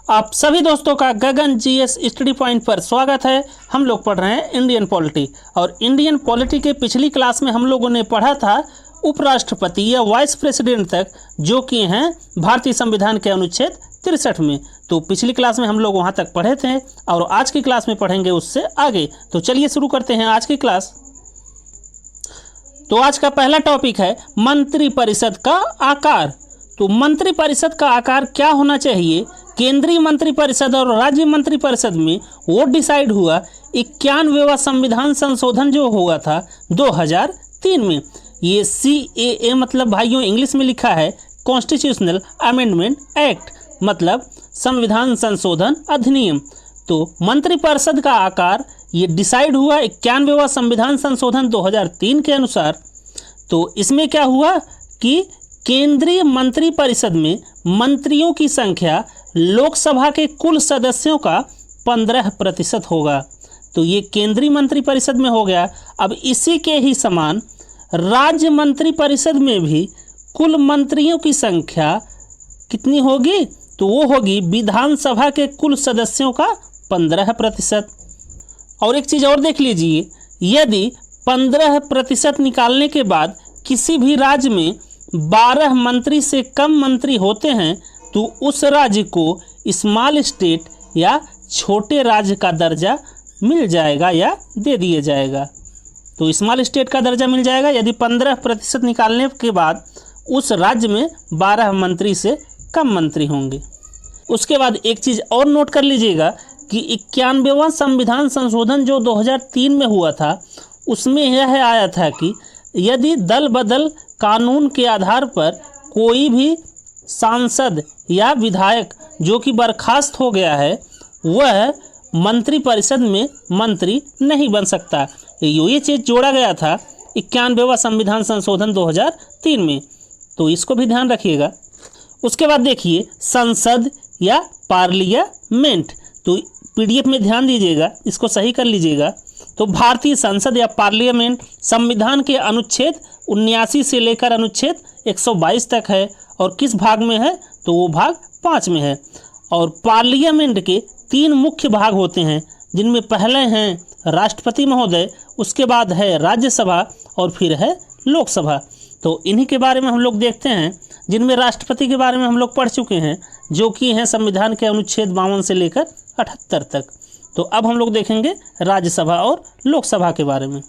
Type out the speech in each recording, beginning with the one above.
आप सभी दोस्तों का गगन जीएस स्टडी पॉइंट पर स्वागत है। हम लोग पढ़ रहे हैं इंडियन पॉलिटी और इंडियन पॉलिटी के पिछली क्लास में हम लोगों ने पढ़ा था उपराष्ट्रपति या वाइस प्रेसिडेंट तक, जो कि हैं भारतीय संविधान के अनुच्छेद 63 में। तो पिछली क्लास में हम लोग वहां तक पढ़े थे और आज की क्लास में पढ़ेंगे उससे आगे। तो चलिए शुरू करते हैं आज की क्लास। तो आज का पहला टॉपिक है मंत्रिपरिषद का आकार। तो मंत्रिपरिषद का आकार क्या होना चाहिए? केंद्रीय मंत्रिपरिषद और राज्य मंत्रिपरिषद में वो डिसाइड हुआ 91वां संविधान संशोधन जो हुआ था 2003 में। ये CAA मतलब भाइयों इंग्लिश में लिखा है कॉन्स्टिट्यूशनल अमेंडमेंट एक्ट, मतलब संविधान संशोधन अधिनियम। तो मंत्रिपरिषद का आकार ये डिसाइड हुआ 91वां संविधान संशोधन 2003 के अनुसार। तो इसमें क्या हुआ कि केंद्रीय मंत्रिपरिषद में मंत्रियों की संख्या लोकसभा के कुल सदस्यों का 15% होगा। तो ये केंद्रीय मंत्रिपरिषद में हो गया। अब इसी के ही समान राज्य मंत्रिपरिषद में भी कुल मंत्रियों की संख्या कितनी होगी? तो वो होगी विधानसभा के कुल सदस्यों का 15%। और एक चीज़ और देख लीजिए, यदि 15% निकालने के बाद किसी भी राज्य में 12 मंत्री से कम मंत्री होते हैं तो उस राज्य को स्मॉल स्टेट या छोटे राज्य का दर्जा मिल जाएगा या दे दिया जाएगा। तो स्मॉल स्टेट का दर्जा मिल जाएगा यदि 15% निकालने के बाद उस राज्य में 12 मंत्री से कम मंत्री होंगे। उसके बाद एक चीज़ और नोट कर लीजिएगा कि 91वां संविधान संशोधन जो 2003 में हुआ था उसमें यह आया था कि यदि दल बदल कानून के आधार पर कोई भी सांसद या विधायक जो कि बर्खास्त हो गया है वह मंत्रिपरिषद में मंत्री नहीं बन सकता। ये चीज़ जोड़ा गया था 91वां संविधान संशोधन 2003 में, तो इसको भी ध्यान रखिएगा। उसके बाद देखिए संसद या पार्लियामेंट। तो PDF में ध्यान दीजिएगा, इसको सही कर लीजिएगा। तो भारतीय संसद या पार्लियामेंट संविधान के अनुच्छेद 79 से लेकर अनुच्छेद 122 तक है और किस भाग में है? तो वो भाग 5 में है। और पार्लियामेंट के 3 मुख्य भाग होते हैं, जिनमें पहले हैं राष्ट्रपति महोदय, उसके बाद है राज्यसभा और फिर है लोकसभा। तो इन्हीं के बारे में हम लोग देखते हैं, जिनमें राष्ट्रपति के बारे में हम लोग पढ़ चुके हैं, जो कि हैं संविधान के अनुच्छेद 52 से लेकर 78 तक। तो अब हम लोग देखेंगे राज्यसभा और लोकसभा के बारे में।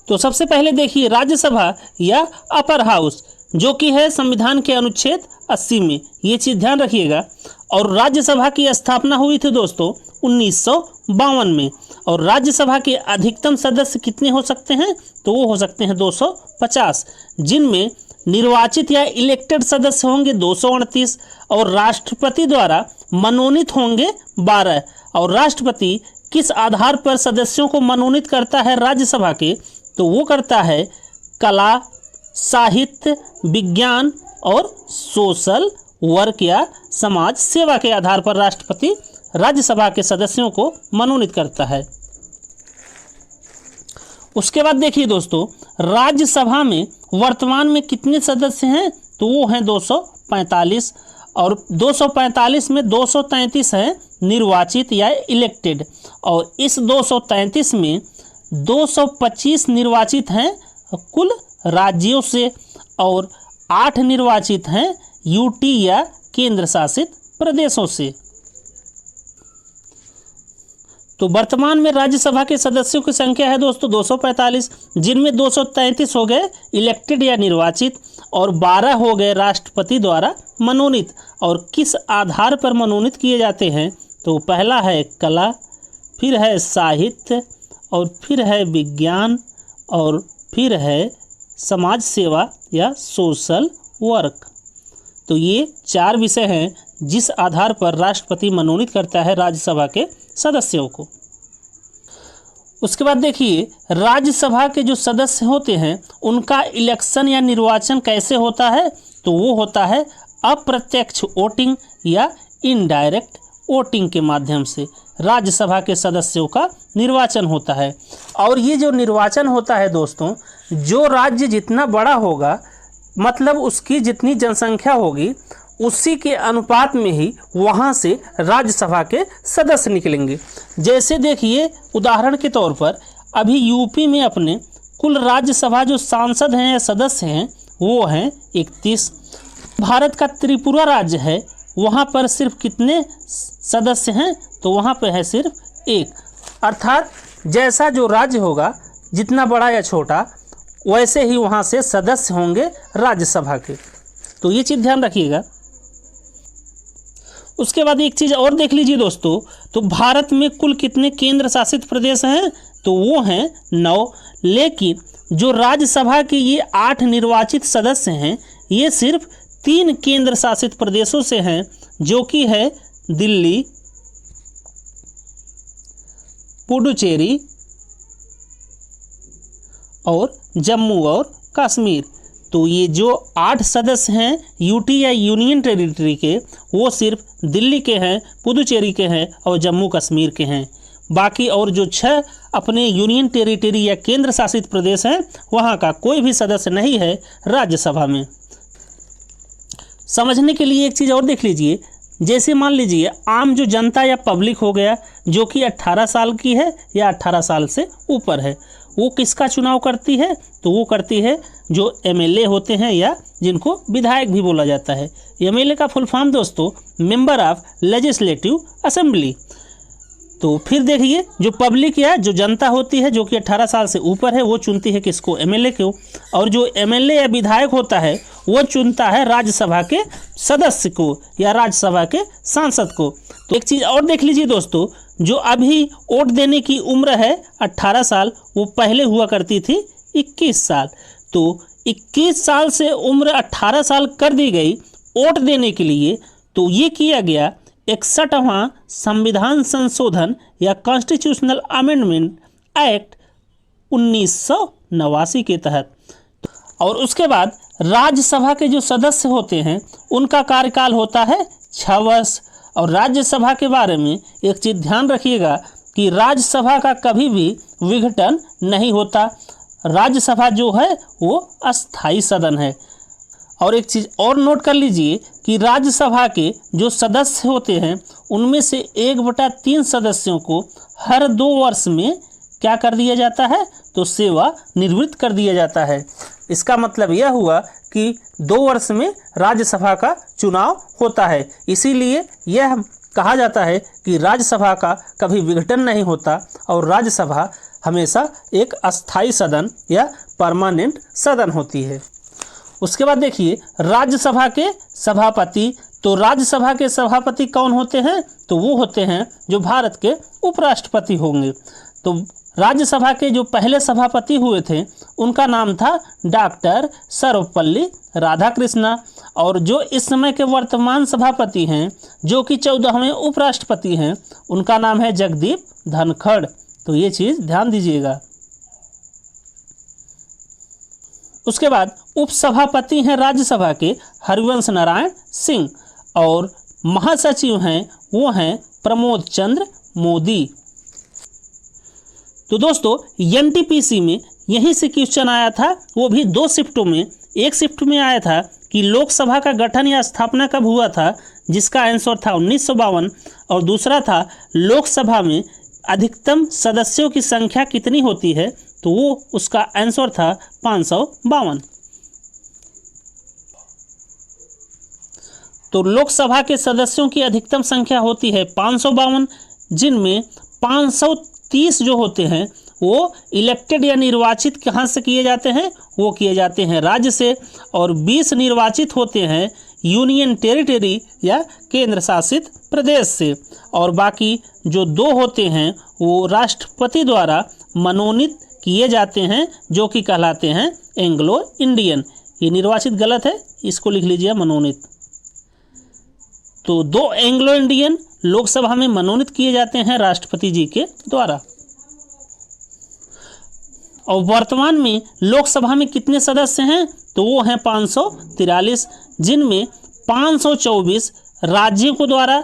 तो सबसे पहले देखिए राज्यसभा या अपर हाउस, जो कि है संविधान के अनुच्छेद 80 में। ये चीज़ ध्यान रखिएगा। और राज्यसभा की स्थापना हुई थी दोस्तों 1952 में। और राज्यसभा के अधिकतम सदस्य कितने हो सकते हैं? तो वो हो सकते हैं 250, जिनमें निर्वाचित या इलेक्टेड सदस्य होंगे 238 और राष्ट्रपति द्वारा मनोनीत होंगे 12। और राष्ट्रपति किस आधार पर सदस्यों को मनोनीत करता है राज्यसभा के? तो वो करता है कला, साहित्य, विज्ञान और सोशल वर्क या समाज सेवा के आधार पर राष्ट्रपति राज्यसभा के सदस्यों को मनोनीत करता है। उसके बाद देखिए दोस्तों, राज्यसभा में वर्तमान में कितने सदस्य हैं? तो वो हैं 245 और 245 में 233 हैं निर्वाचित या इलेक्टेड। और इस 233 में 225 निर्वाचित हैं कुल राज्यों से और 8 निर्वाचित हैं UT या केंद्र शासित प्रदेशों से। तो वर्तमान में राज्यसभा के सदस्यों की संख्या है दोस्तों 245, जिनमें 233 हो गए इलेक्टेड या निर्वाचित और 12 हो गए राष्ट्रपति द्वारा मनोनीत। और किस आधार पर मनोनीत किए जाते हैं? तो पहला है कला, फिर है साहित्य और फिर है विज्ञान और फिर है समाज सेवा या सोशल वर्क। तो ये 4 विषय हैं जिस आधार पर राष्ट्रपति मनोनीत करता है राज्यसभा के सदस्यों को। उसके बाद देखिए राज्यसभा के जो सदस्य होते हैं उनका इलेक्शन या निर्वाचन कैसे होता है? तो वो होता है अप्रत्यक्ष वोटिंग या इनडायरेक्ट वोटिंग के माध्यम से राज्यसभा के सदस्यों का निर्वाचन होता है। और ये जो निर्वाचन होता है दोस्तों, जो राज्य जितना बड़ा होगा, मतलब उसकी जितनी जनसंख्या होगी उसी के अनुपात में ही वहाँ से राज्यसभा के सदस्य निकलेंगे। जैसे देखिए उदाहरण के तौर पर अभी यूपी में अपने कुल राज्यसभा जो सांसद हैं या सदस्य हैं वो हैं 31। भारत का त्रिपुरा राज्य है, वहाँ पर सिर्फ कितने सदस्य हैं, तो वहाँ पर है सिर्फ 1। अर्थात जैसा जो राज्य होगा जितना बड़ा या छोटा वैसे ही वहाँ से सदस्य होंगे राज्यसभा के। तो ये चीज़ ध्यान रखिएगा। उसके बाद एक चीज़ और देख लीजिए दोस्तों, तो भारत में कुल कितने केंद्र शासित प्रदेश हैं, तो वो हैं 9। लेकिन जो राज्यसभा के ये 8 निर्वाचित सदस्य हैं ये सिर्फ 3 केंद्र शासित प्रदेशों से हैं, जो कि है दिल्ली, पुडुचेरी और जम्मू और कश्मीर। तो ये जो 8 सदस्य हैं यूटी या यूनियन टेरिटरी के, वो सिर्फ दिल्ली के हैं, पुडुचेरी के हैं और जम्मू कश्मीर के हैं। बाकी और जो 6 अपने यूनियन टेरिटरी या केंद्र शासित प्रदेश हैं वहाँ का कोई भी सदस्य नहीं है राज्यसभा में। समझने के लिए एक चीज़ और देख लीजिए, जैसे मान लीजिए आम जो जनता या पब्लिक हो गया जो कि 18 साल की है या 18 साल से ऊपर है, वो किसका चुनाव करती है, तो वो करती है जो एमएलए होते हैं या जिनको विधायक भी बोला जाता है। एमएलए का फुल फॉर्म दोस्तों मेंबर ऑफ लेजिस्लेटिव असेंबली। तो फिर देखिए जो पब्लिक या जो जनता होती है जो कि 18 साल से ऊपर है वो चुनती है किसको, एमएलए को, और जो एमएलए या विधायक होता है वो चुनता है राज्यसभा के सदस्य को या राज्यसभा के सांसद को। तो एक चीज़ और देख लीजिए दोस्तों, जो अभी वोट देने की उम्र है 18 साल, वो पहले हुआ करती थी 21 साल। तो 21 साल से उम्र 18 साल कर दी गई वोट देने के लिए। तो ये किया गया 61वां संविधान संशोधन या कॉन्स्टिट्यूशनल अमेंडमेंट एक्ट 1989 के तहत। और उसके बाद राज्यसभा के जो सदस्य होते हैं उनका कार्यकाल होता है 6 वर्ष। और राज्यसभा के बारे में एक चीज़ ध्यान रखिएगा कि राज्यसभा का कभी भी विघटन नहीं होता। राज्यसभा जो है वो अस्थाई सदन है। और एक चीज़ और नोट कर लीजिए कि राज्यसभा के जो सदस्य होते हैं उनमें से 1/3 सदस्यों को हर 2 वर्ष में क्या कर दिया जाता है, तो सेवा निवृत्त कर दिया जाता है। इसका मतलब यह हुआ कि 2 वर्ष में राज्यसभा का चुनाव होता है। इसीलिए यह कहा जाता है कि राज्यसभा का कभी विघटन नहीं होता और राज्यसभा हमेशा एक अस्थाई सदन या परमानेंट सदन होती है। उसके बाद देखिए राज्यसभा के सभापति। तो राज्यसभा के सभापति कौन होते हैं, तो वो होते हैं जो भारत के उपराष्ट्रपति होंगे। तो राज्यसभा के जो पहले सभापति हुए थे उनका नाम था डॉक्टर सर्वपल्ली राधाकृष्णा। और जो इस समय के वर्तमान सभापति हैं जो कि 14वें उपराष्ट्रपति हैं उनका नाम है जगदीप धनखड़। तो ये चीज़ ध्यान दीजिएगा। उसके बाद उपसभापति हैं राज्यसभा के हरिवंश नारायण सिंह और महासचिव हैं वो हैं प्रमोद चंद्र मोदी। तो दोस्तों एनटीपीसी में यहीं से क्वेश्चन आया था, वो भी 2 शिफ्टों में। एक शिफ्ट में आया था कि लोकसभा का गठन या स्थापना कब हुआ था, जिसका आंसर था 1952। और दूसरा था लोकसभा में अधिकतम सदस्यों की संख्या कितनी होती है, तो वो उसका आंसर था 552। तो लोकसभा के सदस्यों की अधिकतम संख्या होती है 552, जिनमें 530 जो होते हैं वो इलेक्टेड या निर्वाचित कहाँ से किए जाते हैं, वो किए जाते हैं राज्य से। और 20 निर्वाचित होते हैं यूनियन टेरिटरी या केंद्र शासित प्रदेश से। और बाकी जो 2 होते हैं वो राष्ट्रपति द्वारा मनोनीत किए जाते हैं जो कि कहलाते हैं एंग्लो इंडियन। ये निर्वाचित गलत है, इसको लिख लीजिए मनोनीत। तो 2 एंग्लो इंडियन लोकसभा में मनोनीत किए जाते हैं राष्ट्रपति जी के द्वारा। और वर्तमान में लोकसभा में कितने सदस्य हैं, तो वो हैं 543, जिनमें 524 राज्यों को द्वारा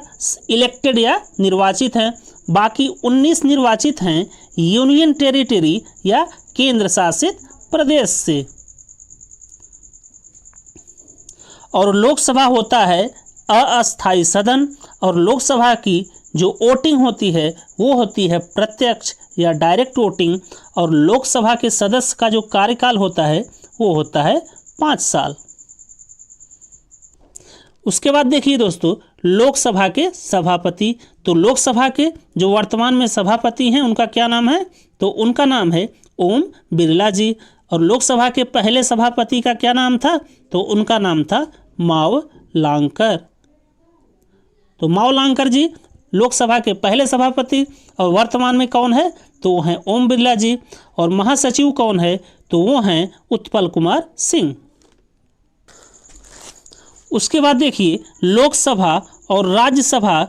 इलेक्टेड या निर्वाचित हैं। बाकी 19 निर्वाचित हैं यूनियन टेरिटरी या केंद्र शासित प्रदेश से। और लोकसभा होता है अस्थाई सदन, और लोकसभा की जो वोटिंग होती है वो होती है प्रत्यक्ष या डायरेक्ट वोटिंग, और लोकसभा के सदस्य का जो कार्यकाल होता है वो होता है 5 साल। उसके बाद देखिए दोस्तों, लोकसभा के सभापति। तो लोकसभा के जो वर्तमान में सभापति हैं उनका क्या नाम है? तो उनका नाम है ओम बिरला जी। और लोकसभा के पहले सभापति का क्या नाम था? तो उनका नाम था मावलांकर। तो मावलांकर जी लोकसभा के पहले सभापति, और वर्तमान में कौन है? तो वो हैं ओम बिरला जी। और महासचिव कौन है? तो वो हैं उत्पल कुमार सिंह। उसके बाद देखिए, लोकसभा और राज्यसभा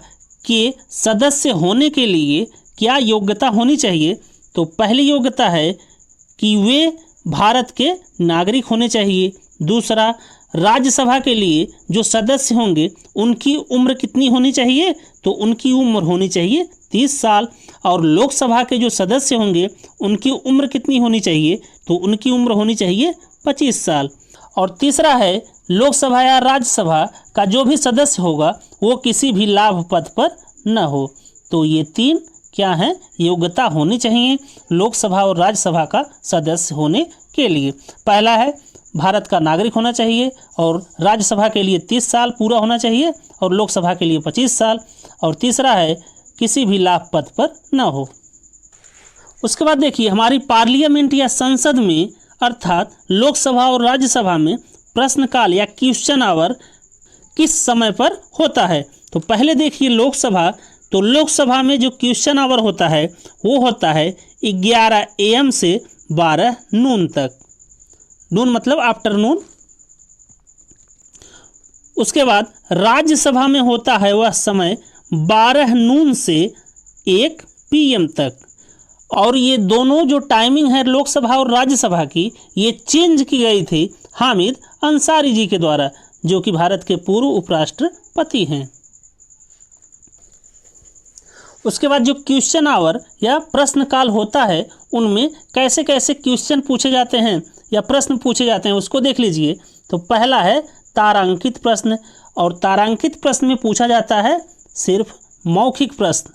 के सदस्य होने के लिए क्या योग्यता होनी चाहिए? तो पहली योग्यता है कि वे भारत के नागरिक होने चाहिए। दूसरा, राज्यसभा के लिए जो सदस्य होंगे उनकी उम्र कितनी होनी चाहिए? तो उनकी उम्र होनी चाहिए 30 साल। और लोकसभा के जो सदस्य होंगे उनकी उम्र कितनी होनी चाहिए? तो उनकी उम्र होनी चाहिए 25 साल। और तीसरा है, लोकसभा या राज्यसभा का जो भी सदस्य होगा वो किसी भी लाभ पद पर न हो। तो ये 3 क्या हैं? योग्यता होनी चाहिए लोकसभा और राज्यसभा का सदस्य होने के लिए। पहला है भारत का नागरिक होना चाहिए, और राज्यसभा के लिए 30 साल पूरा होना चाहिए, और लोकसभा के लिए 25 साल। और तीसरा है किसी भी लाभ पद पर न हो। उसके बाद देखिए, हमारी पार्लियामेंट या संसद में अर्थात लोकसभा और राज्यसभा में प्रश्नकाल या क्वेश्चन आवर किस समय पर होता है? तो पहले देखिए लोकसभा। तो लोकसभा में जो क्वेश्चन आवर होता है वो होता है 11 AM से 12 नून तक। नून मतलब आफ्टरनून। उसके बाद राज्यसभा में होता है वह समय 12 नून से 1 PM तक। और ये दोनों जो टाइमिंग है लोकसभा और राज्यसभा की, ये चेंज की गई थी हामिद अंसारी जी के द्वारा, जो कि भारत के पूर्व उपराष्ट्रपति हैं। उसके बाद जो क्वेश्चन आवर या प्रश्नकाल होता है उनमें कैसे कैसे क्वेश्चन पूछे जाते हैं या प्रश्न पूछे जाते हैं उसको देख लीजिए। तो पहला है तारांकित प्रश्न, और तारांकित प्रश्न में पूछा जाता है सिर्फ मौखिक प्रश्न,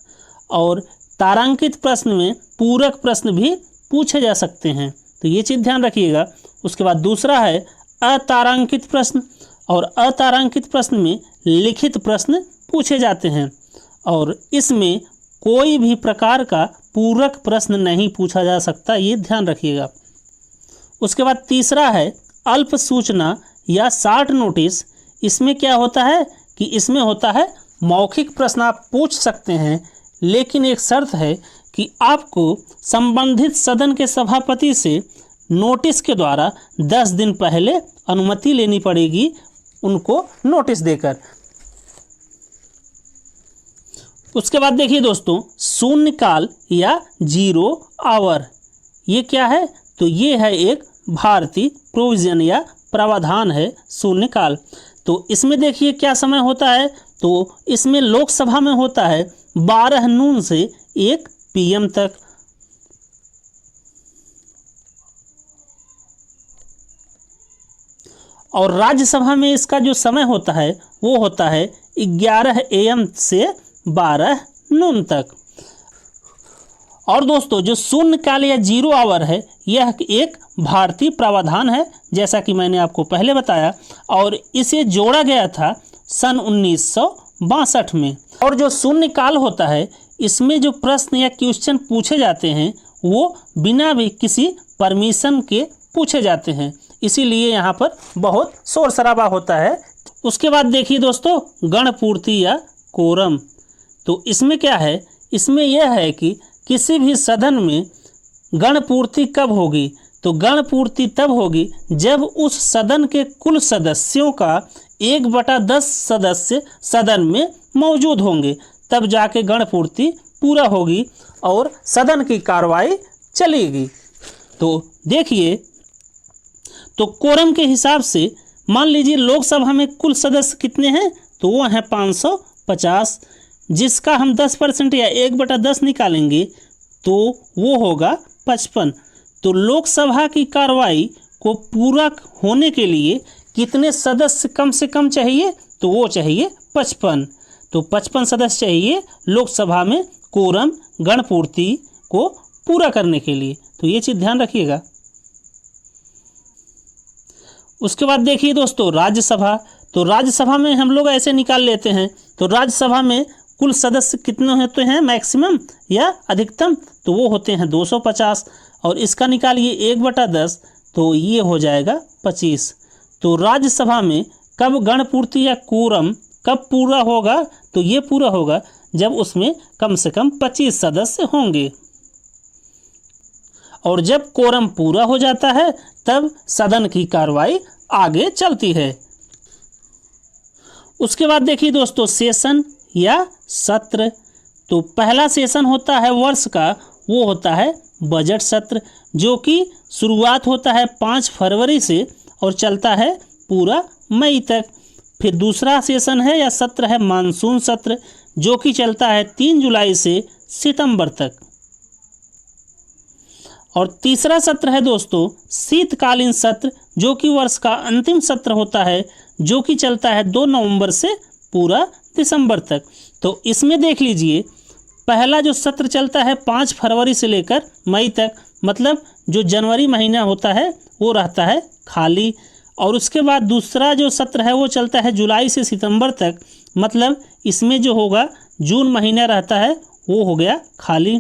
और तारांकित प्रश्न में पूरक प्रश्न भी पूछे जा सकते हैं। तो ये चीज़ ध्यान रखिएगा। उसके बाद दूसरा है अतारांकित प्रश्न, और अतारांकित प्रश्न में लिखित प्रश्न पूछे जाते हैं, और इसमें कोई भी प्रकार का पूरक प्रश्न नहीं पूछा जा सकता, ये ध्यान रखिएगा। उसके बाद तीसरा है अल्प सूचना या शॉर्ट नोटिस। इसमें क्या होता है कि इसमें होता है मौखिक प्रश्न आप पूछ सकते हैं, लेकिन एक शर्त है कि आपको संबंधित सदन के सभापति से नोटिस के द्वारा 10 दिन पहले अनुमति लेनी पड़ेगी, उनको नोटिस देकर। उसके बाद देखिए दोस्तों, शून्यकाल या 0 आवर, ये क्या है? तो ये है एक भारतीय प्रोविजन या प्रावधान है शून्यकाल। तो इसमें देखिए क्या समय होता है? तो इसमें लोकसभा में होता है 12 नून से 1 PM तक, और राज्यसभा में इसका जो समय होता है वो होता है 11 AM से 12 नून तक। और दोस्तों, जो शून्यकाल या 0 आवर है यह एक भारतीय प्रावधान है, जैसा कि मैंने आपको पहले बताया, और इसे जोड़ा गया था सन 1962 में। और जो शून्यकाल होता है इसमें जो प्रश्न या क्वेश्चन पूछे जाते हैं वो बिना भी किसी परमिशन के पूछे जाते हैं, इसीलिए यहाँ पर बहुत शोर शराबा होता है। उसके बाद देखिए दोस्तों, गणपूर्ति या कोरम। तो इसमें क्या है? इसमें यह है कि किसी भी सदन में गणपूर्ति कब होगी? तो गणपूर्ति तब होगी जब उस सदन के कुल सदस्यों का 1/10 सदस्य सदन में मौजूद होंगे, तब जाके गणपूर्ति पूरा होगी और सदन की कार्रवाई चलेगी। तो देखिए, तो कोरम के हिसाब से मान लीजिए लोकसभा में कुल सदस्य कितने हैं? तो वो हैं 550, जिसका हम 10% या 1/10 निकालेंगे तो वो होगा 55। तो लोकसभा की कार्रवाई को पूरा होने के लिए कितने सदस्य कम से कम चाहिए? तो वो चाहिए 55। तो 55 सदस्य चाहिए लोकसभा में कोरम गणपूर्ति को पूरा करने के लिए। तो ये चीज़ ध्यान रखिएगा। उसके बाद देखिए दोस्तों राज्यसभा। तो राज्यसभा में हम लोग ऐसे निकाल लेते हैं। तो राज्यसभा में कुल सदस्य कितने होते हैं मैक्सिमम या अधिकतम? तो वो होते हैं 250 और इसका निकालिए 1/10 तो ये हो जाएगा 25। तो राज्यसभा में कब गणपूर्ति या कोरम कब पूरा होगा? तो ये पूरा होगा जब उसमें कम से कम 25 सदस्य होंगे और जब कोरम पूरा हो जाता है तब सदन की कार्रवाई आगे चलती है। उसके बाद देखिए दोस्तों सेशन या सत्र। तो पहला सेशन होता है वर्ष का, वो होता है बजट सत्र, जो कि शुरुआत होता है 5 फरवरी से और चलता है पूरा मई तक। फिर दूसरा सेशन है या सत्र है मानसून सत्र, जो कि चलता है 3 जुलाई से सितंबर तक। और तीसरा सत्र है दोस्तों शीतकालीन सत्र, जो कि वर्ष का अंतिम सत्र होता है, जो कि चलता है 2 नवंबर से पूरा दिसंबर तक। तो इसमें देख लीजिए पहला जो सत्र चलता है 5 फरवरी से लेकर मई तक, मतलब जो जनवरी महीना होता है वो रहता है खाली। और उसके बाद दूसरा जो सत्र है वो चलता है जुलाई से सितंबर तक, मतलब इसमें जो होगा जून महीना रहता है वो हो गया खाली।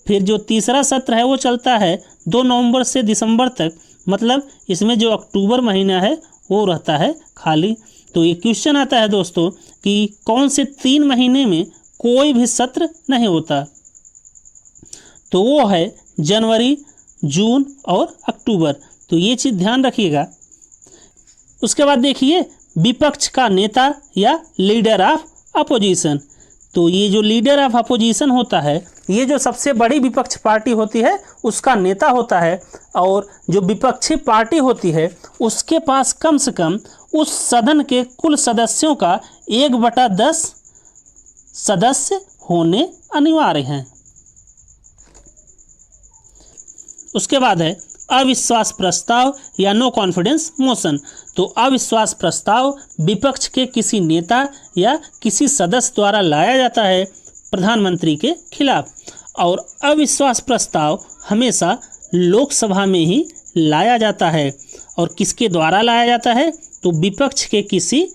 फिर जो तीसरा सत्र है वो चलता है 2 नवंबर से दिसंबर तक, मतलब इसमें जो अक्टूबर महीना है वो रहता है खाली। तो ये क्वेश्चन आता है दोस्तों कि कौन से 3 महीने में कोई भी सत्र नहीं होता? तो वो है जनवरी, जून और अक्टूबर। तो ये चीज़ ध्यान रखिएगा। उसके बाद देखिए विपक्ष का नेता या लीडर ऑफ अपोजिशन। तो ये जो लीडर ऑफ अपोजिशन होता है, ये जो सबसे बड़ी विपक्ष पार्टी होती है उसका नेता होता है। और जो विपक्षी पार्टी होती है उसके पास कम से कम उस सदन के कुल सदस्यों का 1/10 सदस्य होने अनिवार्य हैं। उसके बाद है अविश्वास प्रस्ताव या नो कॉन्फिडेंस मोशन। तो अविश्वास प्रस्ताव विपक्ष के किसी नेता या किसी सदस्य द्वारा लाया जाता है प्रधानमंत्री के खिलाफ। और अविश्वास प्रस्ताव हमेशा लोकसभा में ही लाया जाता है। और किसके द्वारा लाया जाता है? तो विपक्ष के किसी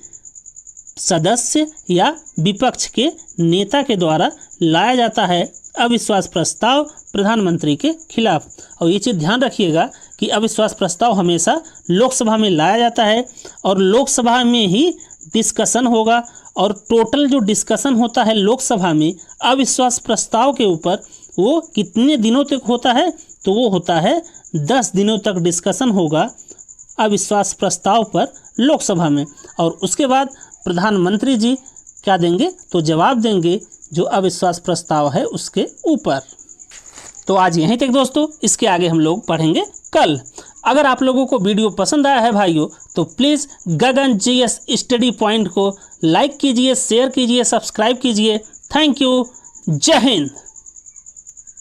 सदस्य या विपक्ष के नेता के द्वारा लाया जाता है अविश्वास प्रस्ताव प्रधानमंत्री के खिलाफ। और ये चीज़ ध्यान रखिएगा कि अविश्वास प्रस्ताव हमेशा लोकसभा में लाया जाता है और लोकसभा में ही डिस्कशन होगा। और टोटल जो डिस्कशन होता है लोकसभा में अविश्वास प्रस्ताव के ऊपर वो कितने दिनों तक होता है? तो वो होता है 10 दिनों तक डिस्कशन होगा अविश्वास प्रस्ताव पर लोकसभा में। और उसके बाद प्रधानमंत्री जी क्या देंगे? तो जवाब देंगे जो अविश्वास प्रस्ताव है उसके ऊपर। तो आज यहीं तक दोस्तों, इसके आगे हम लोग पढ़ेंगे कल। अगर आप लोगों को वीडियो पसंद आया है भाइयों तो please Gagan GS study point को लाइक कीजिए, शेयर कीजिए, सब्सक्राइब कीजिए। Thank you. जय हिंद।